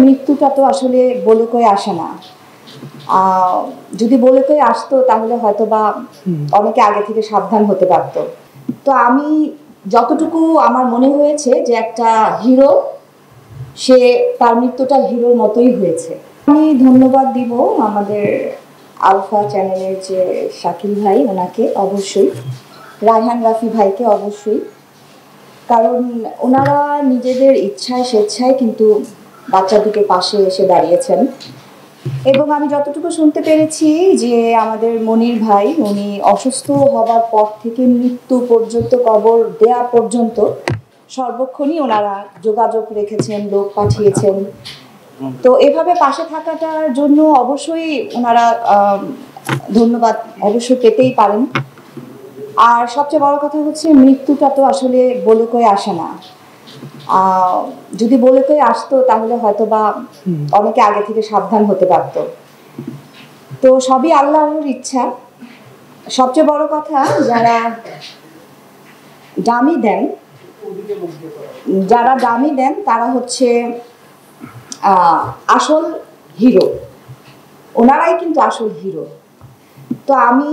মৃত্যুটা তো আসলে বলে কয়ে আসে না। যদি বলে কয়ে আসতো তাহলে হয়তো বা অনেকে আগে থেকে সাবধান হতে পারতো। তো আমি যতটুকু আমার মনে হয়েছে যে একটা হিরো, সে তার মৃত্যুটা হিরোর মতোই হয়েছে। আমি ধন্যবাদ দিব আমাদের আলফা চ্যানেলের যে শাকিল ভাই, ওনাকে অবশ্যই, রায়হান রাফি ভাইকে অবশ্যই, কারণ ওনারা নিজেদের ইচ্ছায় স্বেচ্ছায় কিন্তু বাচ্চা দুটোর পাশে এসে দাঁড়িয়েছেন। এবং আমি যতটুকু শুনতে পেরেছি যে আমাদের মনির ভাই, উনি অসুস্থ হবার পর থেকে মৃত্যু পর্যন্ত, কবর দেয়া পর্যন্ত সর্বক্ষণই ওনারা যোগাযোগ রেখেছেন, লোক পাঠিয়েছেন। তো এভাবে পাশে থাকাটার জন্য অবশ্যই ওনারা ধন্যবাদ অবশ্যই পেতেই পারেন। আর সবচেয়ে বড় কথা হচ্ছে, মৃত্যুটা তো আসলে বলে কয়ে আসে না। যদি বলে কয়ে আসতো তাহলে হয়তো বা অনেকে আগে থেকে সাবধান হতে পারতো। তো সবই আল্লাহর ইচ্ছা। সবচেয়ে বড় কথা, যারা দামি দেন তারা হচ্ছে আসল হিরো, ওনারাই কিন্তু আসল হিরো। তো আমি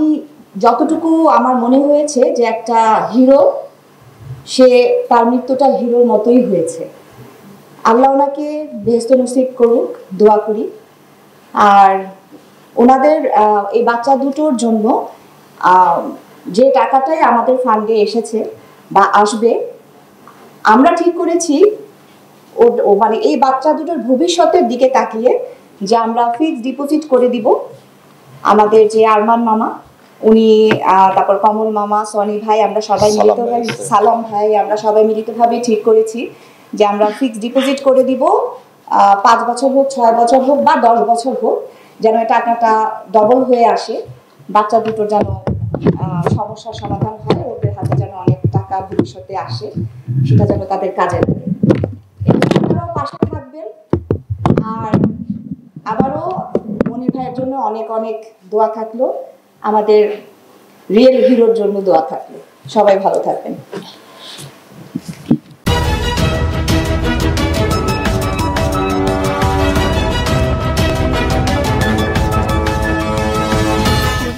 যতটুকু আমার মনে হয়েছে যে একটা হিরো, সে তার মৃত্যুটা হিরোর মতোই হয়েছে। আল্লাহ ওনাকে বেহেশত নসিব করুক, দোয়া করি। আর ওনাদের এই বাচ্চা দুটোর জন্য যে টাকাটাই আমাদের ফান্ডে এসেছে বা আসবে, আমরা ঠিক করেছি মানে এই বাচ্চা দুটোর ভবিষ্যতের দিকে তাকিয়ে যে আমরা ফিক্সড ডিপোজিট করে দিব। আমাদের যে আরমান মামা, উনি, তারপর কমল মামা, সনি ভাই, আমরা সবাই মিলিতভাবে, সালাম ভাই, আমরা সবাই মিলিতভাবে ঠিক করেছি যে আমরা ফিক্সড ডিপোজিট করে দিব। 5 বছর হোক, 6 বছর হোক বা 10 বছর হোক, যেন টাকাটা ডবল হয়ে আসে। বাচ্চা দুটোর যেন সমস্যার সমাধান হয়, ওদের হাতে যেন অনেক টাকা ভবিষ্যতে আসে, সেটা যেন তাদের কাজে লাগে। আপনারাও পাশে থাকবেন। আর আবারও মনির ভাইয়ের জন্য অনেক অনেক দোয়া থাকলো, আমাদের রিয়েল হিরোর জন্য দোয়া থাকলো। সবাই ভালো থাকবেন।